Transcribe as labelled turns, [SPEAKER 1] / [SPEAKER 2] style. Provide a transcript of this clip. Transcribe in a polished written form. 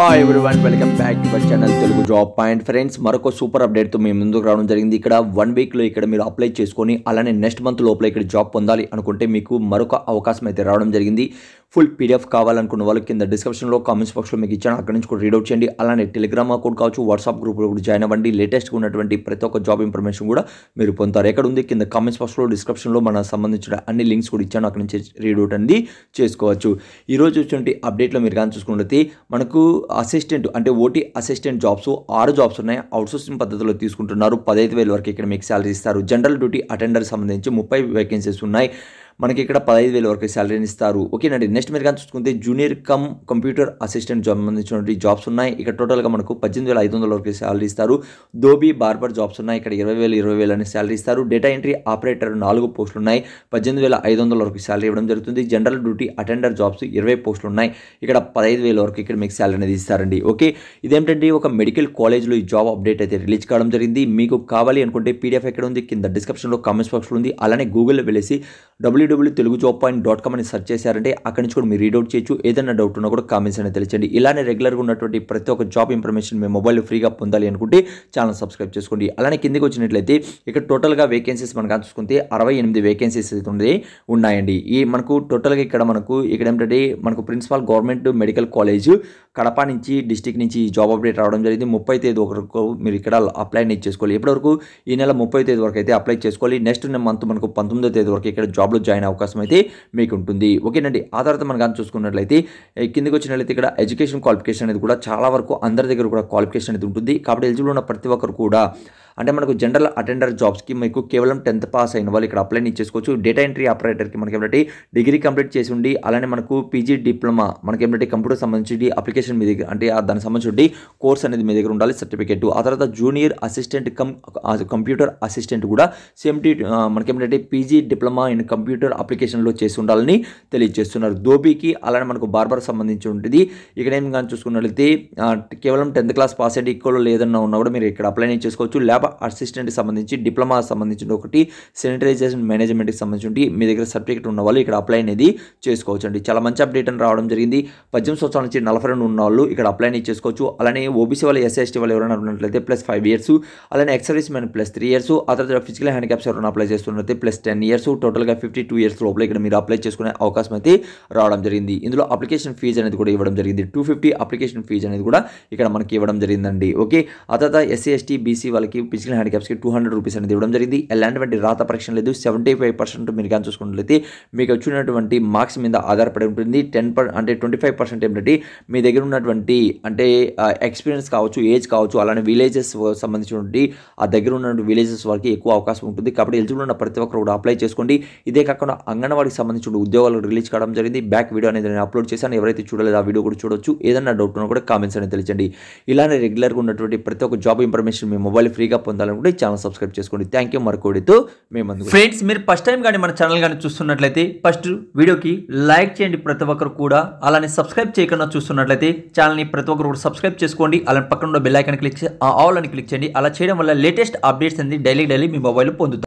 [SPEAKER 1] Hi everyone, welcome back to our channel Telugu job point. Friends, మరొక super అప్డేట్తో మేము ముందుకు రావడం జరిగింది. ఇక్కడ 1 వీక్లో ఇక్కడ మీరు అప్లై చేసుకొని అలానే నెక్స్ట్ మంత్ లోపల ఇక్కడ జాబ్ పొందాలి అనుకుంటే మీకు మరొక అవకాశం అయితే రావడం జరిగింది. ఫుల్ పీడిఎఫ్ కావాలనుకున్న వాళ్ళు కింద డిస్క్రిప్షన్లో కామెంట్స్ బాక్స్లో మీకు ఇచ్చాను, అక్కడి నుంచి కూడా రీడౌట్ చేయండి. అలానే టెలిగ్రామ్ అకౌంట్ కావచ్చు, వాట్సాప్ గ్రూప్లో కూడా జాయిన్ అవ్వండి. లేటెస్ట్గా ఉన్నటువంటి ప్రతి ఒక్క జాబ్ ఇన్ఫర్మేషన్ కూడా మీరు పొందుతారు. ఎక్కడ ఉంది కింద కామెంట్స్ బాక్స్లో డిస్క్రిప్షన్లో మనకు సంబంధించిన అన్ని లింక్స్ కూడా ఇచ్చాను, అక్కడి నుంచి రీడౌట్ అనేది చేసుకోవచ్చు. ఈరోజు వచ్చే అప్డేట్లో మీరు కానీ చూసుకున్నట్లయితే మనకు అసిస్టెంట్ అంటే ఓటీ అసిస్టెంట్ జాబ్స్ 6 జాబ్స్ ఉన్నాయి. అవుట్సోర్సింగ్ పద్ధతిలో తీసుకుంటున్నారు. 15,000 వరకు ఇక్కడ మీకు శాలరీ ఇస్తారు. జనరల్ డ్యూటీ అటెండర్ సంబంధించి 30 వేకెన్సీస్ ఉన్నాయి. మనకి ఇక్కడ 15,000 వరకు శాలరీని ఇస్తారు. ఓకేనండి. నెక్స్ట్ మీరు కానీ చూసుకుంటే జూనియర్ కంప్యూటర్ అసిస్టెంట్ సంబంధించినటువంటి జాబ్స్ ఉన్నాయి. ఇక్కడ టోటల్గా మనకు 18,500 వరకు శాలరీ ఇస్తారు. దోబీ బార్బర్ జాబ్స్ ఉన్నాయి. ఇక్కడ 20,000 అని శాలరీ ఇస్తారు. డేటా ఎంట్రీ ఆపరేటర్ 4 పోస్టులు ఉన్నాయి. 18,500 వరకు శాలరీ ఇవ్వడం జరుగుతుంది. జనరల్ డ్యూటీ అటెండర్ జాబ్స్ 20 పోస్టులు ఉన్నాయి. ఇక్కడ 15,000 వరకు ఇక్కడ మీకు శాలరీ అనేది ఇస్తారండి. ఓకే, ఇదేంటంటే ఒక మెడికల్ కాలేజ్లో ఈ జాబ్ అప్డేట్ అయితే రిలీజ్ కావడం జరిగింది. మీకు కావాలి అనుకుంటే పీడిఎఫ్ ఎక్కడ ఉంది, కింద డిస్క్రిప్షన్లో కామెంట్స్ బాక్స్లో ఉంది. అలానే గూగుల్లో వెళ్ళేసి www.telugujobpoint.com అని సెర్చ్ చేశారంటే అక్కడి నుంచి కూడా మీరు రీడౌట్ చేయొచ్చు. ఏదైనా డౌట్ ఉన్నా కూడా కామెంట్స్ అనేది తెలియచండి. ఇలానే రెగ్యులర్గా ఉన్నటువంటి ప్రతి ఒక్క జాబ్ ఇన్ఫర్మేషన్ మీ మొబైల్లో ఫ్రీగా పొందాలి అనుకుంటే ఛానల్ సబ్స్క్రైబ్ చేసుకోండి. అలానే కిందికి వచ్చినట్లయితే ఇక్కడ టోటల్గా వేకెన్సీస్ మనకు చూసుకుంటే 68 వేకెన్సీస్ అయితే ఉన్నాయండి. ఈ మనకు టోటల్గా ఇక్కడ ఏంటంటే మనకు principal government medical college Kadapa నుంచి డిస్టిక్ నుంచి జాబ్ అప్డేట్ రావడం జరిగింది. 30వ తేదీ వరకు మీరు ఇక్కడ అప్లై చేసుకోవాలి. ఎప్పటివరకు ఈ నెల 30వ తేదీ వరకు అయితే అప్లై చేసుకోవాలి. నెక్స్ట్ మంత్ మనకు 19వ తేదీ వరకు ఇక్కడ జాబ్లో జాయిన్ అయ్యే అవకాశం అయితే మీకు ఉంటుంది. ఓకేనండి. ఆ తర్వాత మనం కానీ చూసుకున్నట్లయితే కిందకి వచ్చినట్లయితే ఇక్కడ ఎడ్యుకేషన్ క్వాలిఫికేషన్ అనేది కూడా చాలా వరకు అందరి దగ్గర కూడా క్వాలిఫికేషన్ అనేది ఉంటుంది. కాబట్టి ఎలిజిబుల్ ఉన్న ప్రతి ఒక్కరు కూడా అంటే మనకు జనరల్ అటెండర్ జాబ్స్కి మీకు కేవలం 10th పాస్ అయిన వాళ్ళు ఇక్కడ అప్లై చేసుకోవచ్చు. డేటా ఎంట్రీ ఆపరేటర్కి మనకి ఏమిటంటే డిగ్రీ కంప్లీట్ చేసి ఉండి అలానే మనకు పీజీ డిప్లొమా మనకి ఏమిటంటే కంప్యూటర్ సంబంధించి అప్లికేషన్ మీ దగ్గర అంటే దానికి సంబంధించి కోర్స్ అనేది మీ దగ్గర ఉండాలి, సర్టిఫికేట్. ఆ తర్వాత జూనియర్ అసిస్టెంట్ కంప్యూటర్ అసిస్టెంట్ కూడా సేమ్ మనకి ఏమిటంటే పీజీ డిప్లొమా ఇన్ కంప్యూటర్ అప్లికేషన్లో చేసి ఉండాలని తెలియజేస్తున్నారు. దోబీకి అలానే మనకు బార్బర్ సంబంధించి ఉంటుంది. ఇక్కడ ఏం కానీ చూసుకున్నట్లయితే కేవలం 10th క్లాస్ పాస్ అయితే ఈక్వల్ లేదన్నా ఉన్నా కూడా మీరు ఇక్కడ అప్లై చేసుకోవచ్చు. ల్యాబ్ అసిస్టెంట్ సంబంధించి డిప్లొమా సంబంధించిన ఒకటి శానిటైజేషన్ మేనేజ్మెంట్కి సంబంధించి మీ దగ్గర సర్టిఫికేట్ ఉన్న వాళ్ళు ఇక్కడ అప్లై అనేది చేసుకోవచ్చు అండి. చాలా మంచి అప్డేట్ అని రావడం జరిగింది. 18 సంవత్సరాల నుంచి 42 ఉన్న వాళ్ళు ఇక్కడ అప్లై అనేది చేసుకోవచ్చు. అలానే ఓబీసీ వాళ్ళు ఎస్సీ వాళ్ళు ఎవరైనా ఉన్నట్లయితే +5 ఇయర్స్, అలానే ఎక్సర్వీస్ మెన్ +3 ఇయర్స్, ఆ తర్వాత ఫిజికల్ హ్యాండిక్యాప్స్ ఎవరైనా అప్లై చేస్తున్నట్లయితే +10 ఇయర్స్, టోటల్గా 52 ఇయర్స్ లోపల ఇక్కడ మీరు అప్లై చేసుకునే అవకాశం అయితే రావడం జరిగింది. ఇందులో అప్లికేషన్ ఫీజు అనేది కూడా ఇవ్వడం జరిగింది. 250 అప్లికేషన్ ఫీజు అనేది కూడా ఇక్కడ మనకి ఇవ్వడం జరిగిందండి. ఓకే, ఆ తర్వాత ఎస్సీ ఎస్టీ బీసీ వాళ్ళకి ఫిజికల్ హ్యాండిక్యాప్స్కి 200 రూపీస్ అనేది ఇవ్వడం జరిగింది. ఎలాంటి రాత పరీక్ష లేదు. 75% మీరు కానీ చూసుకున్నట్లయితే మీకు వచ్చినటువంటి మార్క్స్ మీద ఆధారపడి ఉంటుంది. 25% ఏంటంటే మీ దగ్గర ఉన్నటువంటి అంటే ఎక్స్పీరియన్స్ కావచ్చు, ఏజ్ కావచ్చు, అలానే విలేజెస్ సంబంధించినటువంటి ఆ దగ్గర ఉన్నటువంటి విలేజెస్ వాళ్ళకి ఎక్కువ అవకాశం ఉంటుంది. కాబట్టి ఎలిజిబుల్ ఉన్న ప్రతి ఒక్కరు కూడా అప్లై చేసుకోండి. ఇదే కాకుండా అంగన్వాడికి సంబంధించిన ఉద్యోగాలు రిలీజ్ కావడం జరిగింది. బ్యాక్ వీడియో అనేది నేను అప్లోడ్ చేశాను. ఎవరైతే చూడలేదు ఆ వీడియో కూడా చూడొచ్చు. ఏదైనా డౌట్ ఉన్నా కూడా కామెంట్స్ అనేది తెలియజండి. ఇలానే రెగ్యులర్గా ఉన్నటువంటి ప్రతి ఒక్క జాబ్ ఇన్ఫర్మేషన్ మీ మొబైల్ ఫ్రీగా పొందాలనుకుంటే ఛానల్ సబ్స్క్రైబ్ చేసుకోండి. Thank you. మరొకటితో మేము ముందుకు. ఫ్రెండ్స్, మీరు ఫస్ట్ టైం కానీ మన ఛానల్ కానీ చూస్తున్నట్లయితే ఫస్ట్ వీడియోకి లైక్ చేయండి ప్రతి ఒక్కరు కూడా. అలానే సబ్స్క్రైబ్ చేయకుండా చూస్తున్నట్లయితే ఛానల్ని ప్రతి ఒక్కరు కూడా సబ్స్క్రైబ్ చేసుకోండి. అలానే పక్కన ఉన్న బెల్ ఐకాన్ క్లిక్ చేసి ఆల్ అని క్లిక్ చేయండి. అలా చేయడం వల్ల లేటెస్ట్ అప్డేట్స్ అనేది డైలీ మీ మొబైల్లో పొందుతారు.